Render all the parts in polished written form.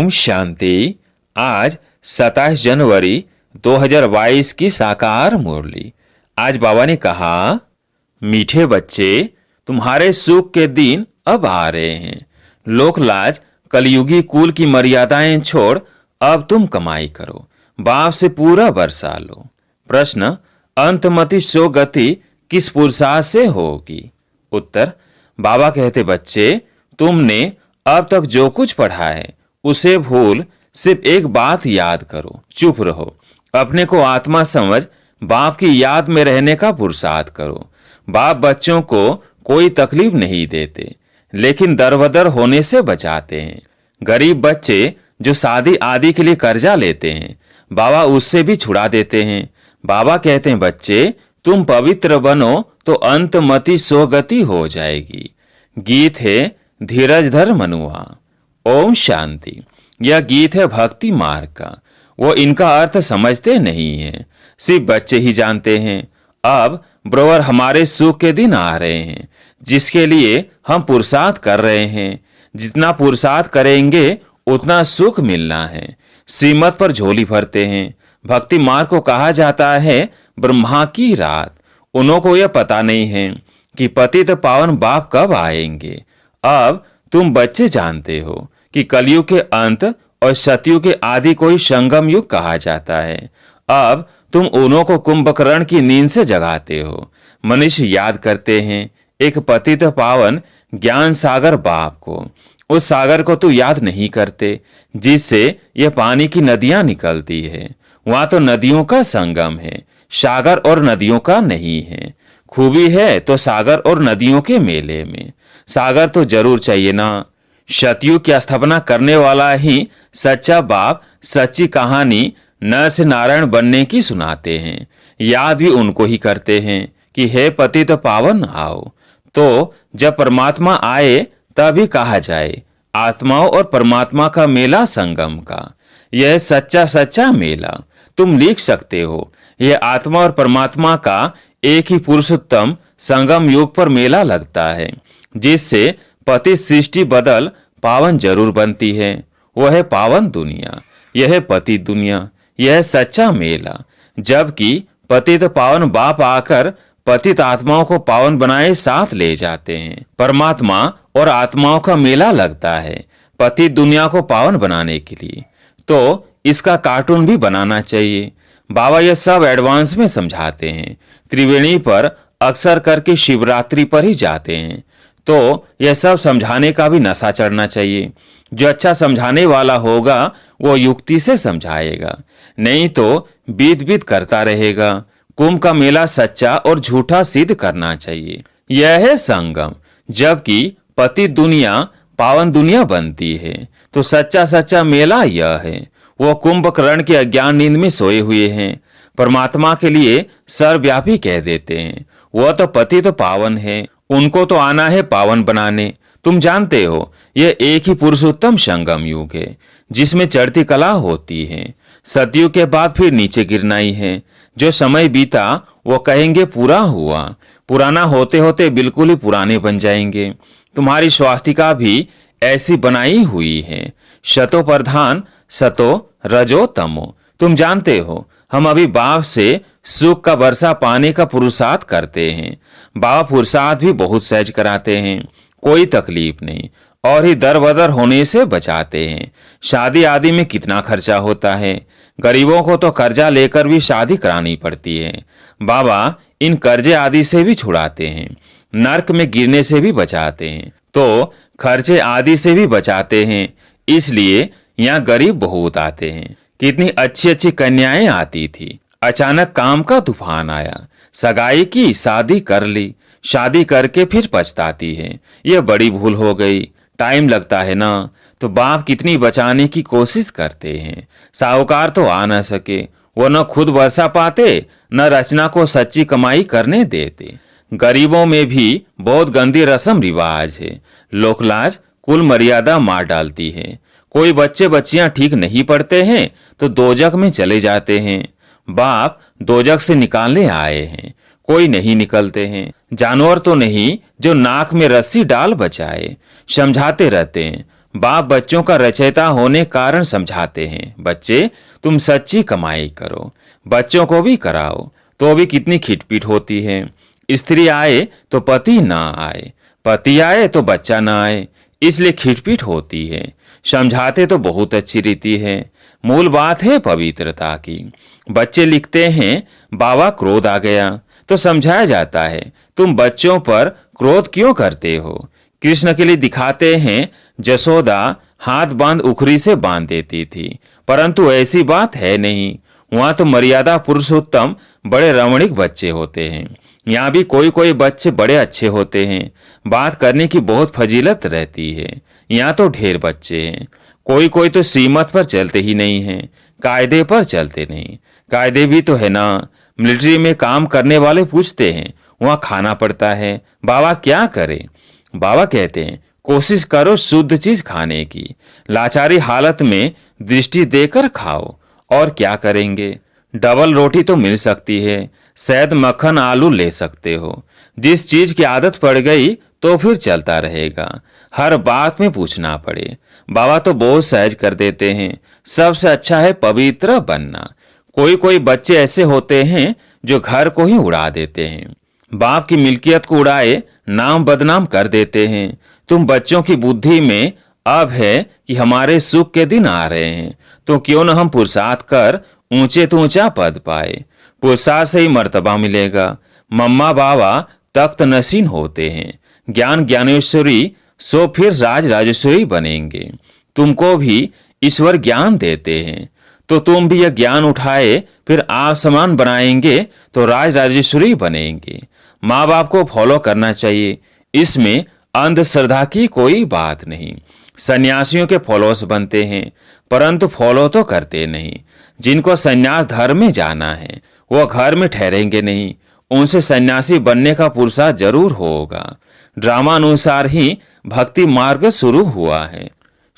ओम शांति। आज 27 जनवरी 2022 की साकार मुरली। आज बाबा ने कहा, मीठे बच्चे, तुम्हारे सुख के दिन अब आ रहे हैं। लोकलाज कलयुगी कुल की मर्यादाएं छोड़ अब तुम कमाई करो, बाप से पूरा बरसा लो। प्रश्न, अंतमति सो गति किस पुरुषार्थ से होगी? उत्तर, बाबा कहते, बच्चे, तुमने अब तक जो कुछ पढ़ा है उसे भूल सिर्फ एक बात याद करो, चुप रहो। अपने को आत्मा समझ बाप की याद में रहने का पुरुषार्थ करो। बाप बच्चों को कोई तकलीफ नहीं देते, लेकिन दरबदर होने से बचाते हैं। गरीब बच्चे जो शादी आदि के लिए कर्जा लेते हैं, बाबा उससे भी छुड़ा देते हैं। बाबा कहते हैं, बच्चे, तुम पवित्र बनो तो अंतमति सोगति हो जाएगी। गीत है धीरज धर मनुआ। ओम शांति। यह गीत है भक्ति मार्ग का। वो इनका अर्थ समझते नहीं हैं, सिर्फ बच्चे ही जानते हैं। अब ब्रोवर हमारे सुख के दिन आ रहे हैं, जिसके लिए हम पुरुषार्थ कर रहे हैं। जितना पुरुषार्थ करेंगे उतना सुख मिलना है। श्रीमत पर झोली भरते हैं। भक्ति मार्ग को कहा जाता है ब्रह्मा की रात। उन्हों को यह पता नहीं है कि पतित पावन बाप कब आएंगे। अब तुम बच्चे जानते हो कि कलयुग के अंत और सतयुग के आदि को ही संगम युग कहा जाता है। अब तुम उन्हों को कुंभकर्ण की नींद से जगाते हो। मनुष्य याद करते हैं एक पतित पावन ज्ञान सागर बाप को। उस सागर को तो याद नहीं करते जिससे यह पानी की नदियां निकलती है। वहां तो नदियों का संगम है, सागर और नदियों का नहीं है। खूबी है तो सागर और नदियों के मेले में। सागर तो जरूर चाहिए ना। सतयुग की स्थापना करने वाला ही सच्चा बाप सच्ची कहानी नर से नारायण बनने की सुनाते हैं। याद भी उनको ही करते हैं कि हे पतित पावन आओ। तो जब परमात्मा आए तभी कहा जाए आत्माओं और परमात्मा का मेला संगम का। यह सच्चा सच्चा मेला। तुम लिख सकते हो, यह आत्मा और परमात्मा का एक ही पुरुषोत्तम संगम युग पर मेला लगता है, जिससे पति सृष्टि बदल पावन जरूर बनती है। वह है पावन दुनिया, यह है पति दुनिया। यह है सच्चा मेला। जबकि पतित पावन बाप आकर पतित आत्माओं को पावन बनाए साथ ले जाते हैं। परमात्मा और आत्माओं का मेला लगता है पतित दुनिया को पावन बनाने के लिए। तो इसका कार्टून भी बनाना चाहिए। बाबा यह सब एडवांस में समझाते हैं। त्रिवेणी पर अक्सर करके शिवरात्रि पर ही जाते हैं। तो यह सब समझाने का भी नशा चढ़ना चाहिए। जो अच्छा समझाने वाला होगा वो युक्ति से समझाएगा, नहीं तो बीत बीत करता रहेगा। कुंभ का मेला सच्चा और झूठा सिद्ध करना चाहिए। यह है संगम। जबकि पति दुनिया पावन दुनिया बनती है, तो सच्चा सच्चा मेला यह है। वो कुंभकर्ण के अज्ञान नींद में सोए हुए हैं। परमात्मा के लिए सर्वव्यापी कह देते हैं। वह तो पति तो पावन है, उनको तो आना है पावन बनाने। तुम जानते हो यह एक ही पुरुषोत्तम संगम युग है, जिसमें चढ़ती कला होती है। सतयुग के बाद फिर नीचे गिरना ही है। जो समय बीता वो कहेंगे पूरा हुआ। पुराना होते होते बिल्कुल ही पुराने बन जाएंगे। तुम्हारी स्वास्तिका भी ऐसी बनाई हुई है। शतो प्रधान सतो रजो तमो। तुम जानते हो हम अभी बाप से सुख का वर्षा पाने का पुरुषार्थ करते हैं। बाबा पुरुषार्थ भी बहुत सहज कराते हैं, कोई तकलीफ नहीं, और ही दर बदर होने से बचाते हैं। शादी आदि में कितना खर्चा होता है। गरीबों को तो कर्जा लेकर भी शादी करानी पड़ती है। बाबा इन कर्जे आदि से भी छुड़ाते हैं, नर्क में गिरने से भी बचाते हैं, तो खर्चे आदि से भी बचाते हैं। इसलिए यहाँ गरीब बहुत आते हैं। कितनी अच्छी अच्छी कन्याएं आती थी, अचानक काम का तूफान आया, सगाई की, शादी कर ली, शादी करके फिर पछताती है। यह बड़ी भूल हो गई। टाइम लगता है ना, तो बाप कितनी बचाने की कोशिश करते हैं। साहूकार तो आ न सके, वो न खुद बरसा पाते न रचना को सच्ची कमाई करने देते। गरीबों में भी बहुत गंदी रस्म रिवाज है। लोकलाज कुल मर्यादा मार डालती है। कोई बच्चे बच्चियां ठीक नहीं पढ़ते हैं तो दोजख में चले जाते हैं। बाप दोजख से निकालने आए हैं, कोई नहीं निकलते हैं। जानवर तो नहीं जो नाक में रस्सी डाल बचाए। समझाते रहते हैं बाप बच्चों का रचयिता होने कारण समझाते हैं, बच्चे तुम सच्ची कमाई करो, बच्चों को भी कराओ। तो भी कितनी खिटपिट होती है। स्त्री आए तो पति ना आए, पति आए तो बच्चा ना आए, इसलिए खिटपिट होती है। समझाते तो बहुत अच्छी रीति है, मूल बात है पवित्रता की। बच्चे लिखते हैं बाबा क्रोध आ गया, तो समझाया जाता है तुम बच्चों पर क्रोध क्यों करते हो। कृष्ण के लिए दिखाते हैं जसोदा हाथ बांध उखरी से बांध देती थी, परंतु ऐसी बात है नहीं। वहां तो मर्यादा पुरुषोत्तम बड़े रमणीक बच्चे होते हैं। यहाँ भी कोई कोई बच्चे बड़े अच्छे होते हैं, बात करने की बहुत फजीलत रहती है। यहाँ तो ढेर बच्चे हैं, कोई कोई तो सीमत पर चलते ही नहीं हैं, कायदे पर चलते नहीं। कायदे भी तो है ना, मिलिट्री में काम करने वाले पूछते हैं वहाँ खाना पड़ता है, बाबा क्या करे। बाबा कहते हैं कोशिश करो शुद्ध चीज खाने की, लाचारी हालत में दृष्टि देकर खाओ। और क्या करेंगे, डबल रोटी तो मिल सकती है, शहद मक्खन आलू ले सकते हो। जिस चीज की आदत पड़ गई तो फिर चलता रहेगा, हर बात में पूछना पड़े। बाबा तो बहुत सहज कर देते हैं, सबसे अच्छा है पवित्र बनना। कोई कोई बच्चे ऐसे होते हैं जो घर को ही उड़ा देते हैं, बाप की मिल्कियत को उड़ाए नाम बदनाम कर देते हैं। तुम बच्चों की बुद्धि में अब है कि हमारे सुख के दिन आ रहे हैं, तो क्यों न हम पुरुषार्थ कर ऊंचे तो ऊंचा पद पाए। पुरुषार्थ से ही मर्तबा मिलेगा। मम्मा बाबा तख्त नशीन होते हैं, ज्ञान ज्ञानेश्वरी सो फिर राज राजेश्वरी बनेंगे। तुमको भी ईश्वर ज्ञान देते हैं, तो तुम भी यह ज्ञान उठाए फिर आप समान बनाएंगे तो राज राजेश्वरी बनेंगे। माँ बाप को फॉलो करना चाहिए, इसमें अंधश्रद्धा की कोई बात नहीं। सन्यासियों के फॉलोअर्स बनते हैं, परंतु फॉलो तो करते नहीं। जिनको सन्यास धर्म में जाना है वह घर में ठहरेंगे नहीं, उनसे सन्यासी बनने का पुरुषार्थ जरूर होगा। ड्रामा अनुसार ही भक्ति मार्ग शुरू हुआ है।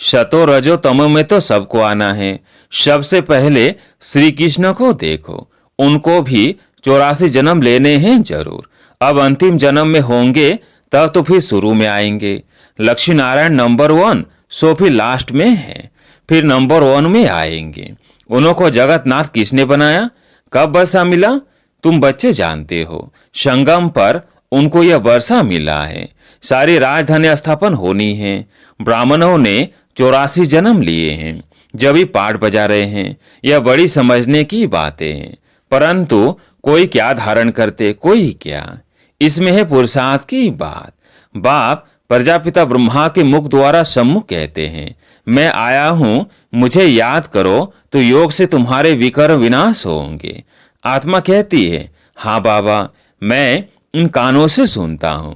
शतो रजो तमो में तो सबको आना है। सबसे पहले श्री कृष्ण को देखो, उनको भी 84 जन्म लेने हैं जरूर। अब अंतिम जन्म में होंगे तब तो फिर शुरू में आएंगे। लक्ष्मी नारायण नंबर 1, सो फिर लास्ट में है, फिर नंबर 1 में आएंगे। उनको जगतनाथ किसने बनाया, कब वर्षा मिला, तुम बच्चे जानते हो। संगम पर उनको यह वर्षा मिला है। सारी राजधानी स्थापन होनी है। ब्राह्मणों ने 84 जन्म लिए हैं, जब भी पाठ बजा रहे हैं। यह बड़ी समझने की बातें हैं, परंतु कोई क्या धारण करते, कोई क्या। इसमें है पुरुषार्थ की बात। बाप प्रजापिता ब्रह्मा के मुख द्वारा सम्मुख कहते हैं, मैं आया हूं, मुझे याद करो तो योग से तुम्हारे विकर विनाश होंगे। आत्मा कहती है, हाँ बाबा मैं इन कानों से सुनता हूं।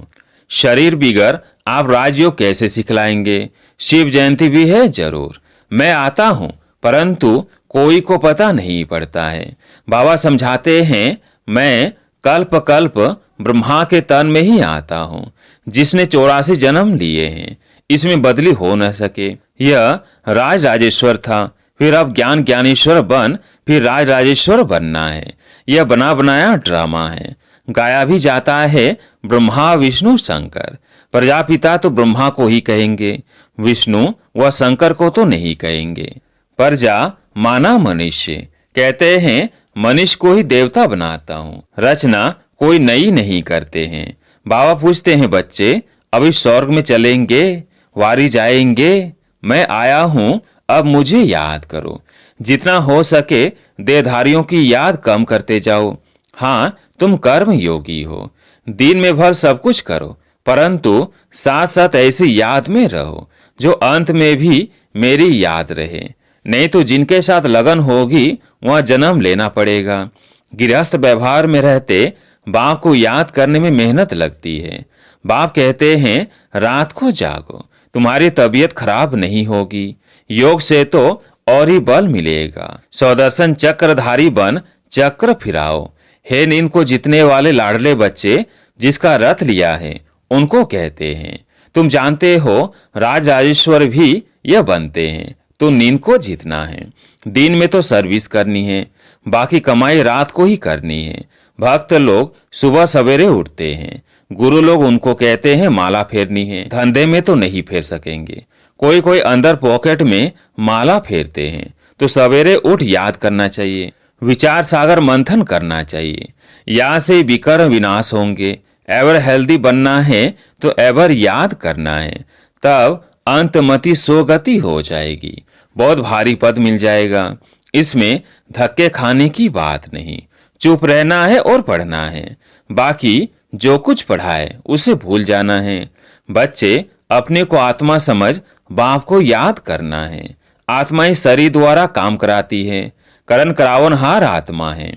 शरीर बिगर आप राजयोग कैसे सिखलाएंगे। शिव जयंती भी है जरूर, मैं आता हूं, परंतु कोई को पता नहीं पड़ता है। बाबा समझाते हैं, मैं कल्प कल्प ब्रह्मा के तन में ही आता हूं, जिसने 84 जन्म लिए हैं, इसमें बदली हो न सके। यह राज राजेश्वर था, फिर अब ज्ञान ज्ञानेश्वर बन फिर राज राजेश्वर बनना है। यह बना बनाया ड्रामा है। गाया भी जाता है ब्रह्मा विष्णु शंकर। प्रजापिता तो ब्रह्मा को ही कहेंगे, विष्णु व शंकर को तो नहीं कहेंगे। प्रजा माना मनुष्य, कहते हैं मनुष्य को ही देवता बनाता हूँ, रचना कोई नई नहीं करते हैं। बाबा पूछते हैं, बच्चे अभी स्वर्ग में चलेंगे, वारी जाएंगे, मैं आया हूं, अब मुझे याद करो। जितना हो सके देहधारियों की याद कम करते जाओ। हाँ तुम कर्म योगी हो, दिन में भर सब कुछ करो, परंतु साथ साथ ऐसी याद में रहो जो अंत में भी मेरी याद रहे। नहीं तो जिनके साथ लगन होगी वहां जन्म लेना पड़ेगा। गृहस्थ व्यवहार में रहते बाप को याद करने में मेहनत लगती है। बाप कहते हैं रात को जागो, तुम्हारी तबीयत खराब नहीं होगी। योग से तो और ही बल मिलेगा। सौदर्शन चक्रधारी बन चक्र फिराओ। हे नींद को जीतने वाले लाडले बच्चे, जिसका रथ लिया है उनको कहते हैं। तुम जानते हो राज राजेश्वर भी यह बनते हैं, तो नींद को जीतना है। दिन में तो सर्विस करनी है, बाकी कमाई रात को ही करनी है। भक्त लोग सुबह सवेरे उठते हैं, गुरु लोग उनको कहते हैं माला फेरनी है। धंधे में तो नहीं फेर सकेंगे, कोई कोई अंदर पॉकेट में माला फेरते हैं, तो सवेरे उठ याद करना चाहिए, विचार सागर मंथन करना चाहिए। या से विकर्म विनाश होंगे। एवर हेल्दी बनना है तो एवर याद करना है, तब अंतमति सोगति हो जाएगी, बहुत भारी पद मिल जाएगा। इसमें धक्के खाने की बात नहीं, चुप रहना है और पढ़ना है। बाकी जो कुछ पढ़ा है उसे भूल जाना है। बच्चे अपने को आत्मा समझ बाप को याद करना है। आत्मा ही शरीर द्वारा काम कराती है, करण करावनहार आत्मा है।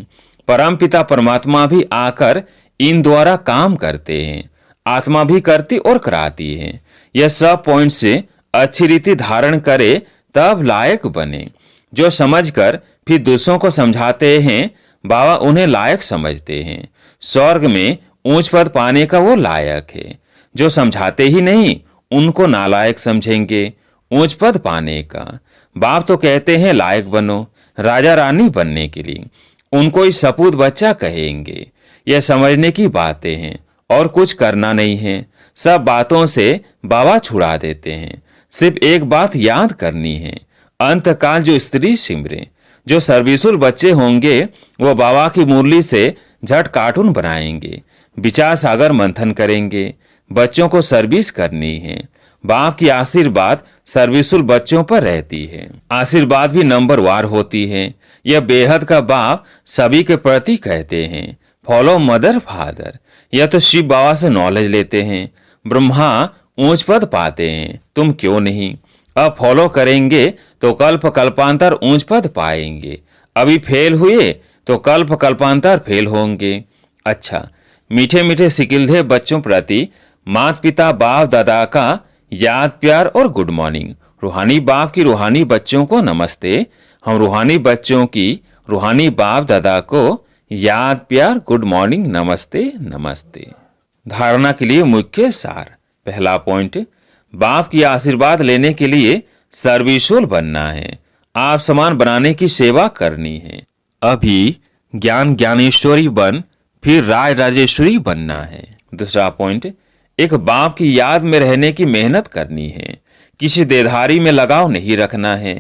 परम पिता परमात्मा भी आकर इन द्वारा काम करते हैं। आत्मा भी करती और कराती है। यह सब पॉइंट से अच्छी रीति धारण करे तब लायक बने। जो समझकर फिर दूसरों को समझाते हैं, बाबा उन्हें लायक समझते हैं। स्वर्ग में ऊंच पद पाने का वो लायक है। जो समझाते ही नहीं, उनको नालायक समझेंगे ऊंच पद पाने का। बाप तो कहते हैं लायक बनो राजा रानी बनने के लिए, उनको ही सपूत बच्चा कहेंगे। यह समझने की बातें हैं और कुछ करना नहीं है। सब बातों से बाबा छुड़ा देते हैं। सिर्फ एक बात याद करनी है, अंतकाल जो स्त्री सिमरे। जो सर्विसुल बच्चे होंगे वो बाबा की मुरली से झट कार्टून बनाएंगे, विचार सागर मंथन करेंगे। बच्चों को सर्विस करनी है। बाप की आशीर्वाद सर्विसुल बच्चों पर रहती है। आशीर्वाद भी नंबर वार होती है। यह बेहद का बाप सभी के प्रति कहते हैं, फॉलो मदर फादर। यह तो शिव बाबा से नॉलेज लेते हैं। ब्रह्मा ऊंच पद पाते हैं, तुम क्यों नहीं? अब फॉलो करेंगे तो कल्प कल्पांतर ऊंच पद पाएंगे। अभी फेल हुए तो कल्प कल्पांतर फेल होंगे। अच्छा, मीठे मीठे सिकिलधे बच्चों प्रति माता पिता बाप दादा का याद प्यार और गुड मॉर्निंग। रूहानी बाप की रूहानी बच्चों को नमस्ते। हम रूहानी बच्चों की रूहानी बाप दादा को याद प्यार गुड मॉर्निंग नमस्ते नमस्ते। धारणा के लिए मुख्य सार। पहला पॉइंट, बाप की आशीर्वाद लेने के लिए सर्विसुल बनना है। आप समान बनाने की सेवा करनी है। अभी ज्ञान ज्ञानेश्वरी बन फिर राय राजेश्वरी बनना है। दूसरा पॉइंट, एक बाप की याद में रहने की मेहनत करनी है। किसी देधारी में लगाव नहीं रखना है।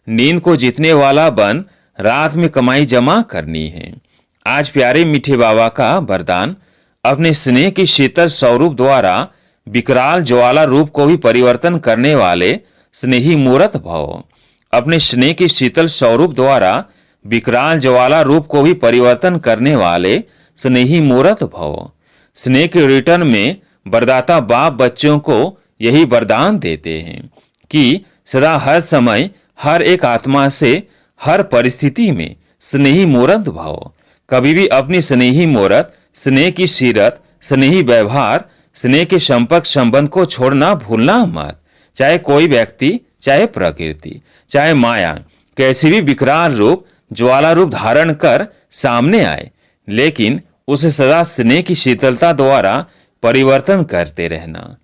नींद को जीतने वाला बन रात में कमाई जमा करनी है। आज प्यारे मीठे बाबा का वरदान, अपने स्नेह की शीतल स्वरूप द्वारा विकराल ज्वाला रूप को भी परिवर्तन करने वाले स्नेही मूर्त भव। अपने स्नेह की शीतल स्वरूप द्वारा विकराल ज्वाला रूप को भी परिवर्तन करने वाले स्नेही मूर्त भव। स्नेह के रिटर्न में वरदाता बाप बच्चों को यही वरदान देते हैं कि सदा हर समय हर एक आत्मा से हर परिस्थिति में स्नेही मूर्त भव। कभी भी अपनी स्नेही मूर्त, स्नेह की सीरत, स्नेही व्यवहार, स्नेह के संपर्क संबंध को छोड़ना भूलना मत। चाहे कोई व्यक्ति, चाहे प्रकृति, चाहे माया कैसी भी विकराल रूप ज्वाला रूप धारण कर सामने आए, लेकिन उसे सदा स्नेह की शीतलता द्वारा परिवर्तन करते रहना।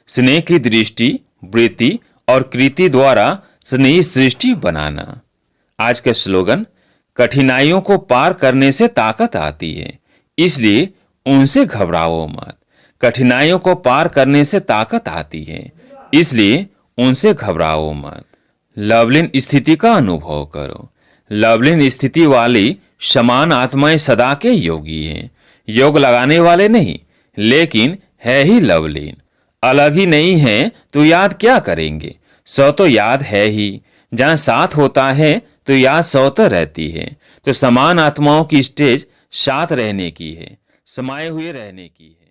स्नेह की दृष्टि, वृत्ति और कृति द्वारा स्नेही सृष्टि बनाना। आज का स्लोगन, कठिनाइयों को पार करने से ताकत आती है, इसलिए उनसे घबराओ मत। कठिनाइयों को पार करने से ताकत आती है, इसलिए उनसे घबराओ मत। लवलीन स्थिति का अनुभव करो। लवलीन स्थिति वाली समान आत्माएं सदा के योगी हैं। योग लगाने वाले नहीं, लेकिन है ही लवलीन। अलग ही नहीं है तो याद क्या करेंगे? सौ तो याद है ही। जहां साथ होता है तो याद सौ तो रहती है। तो समान आत्माओं की स्टेज साथ रहने की है, समाये हुए रहने की है।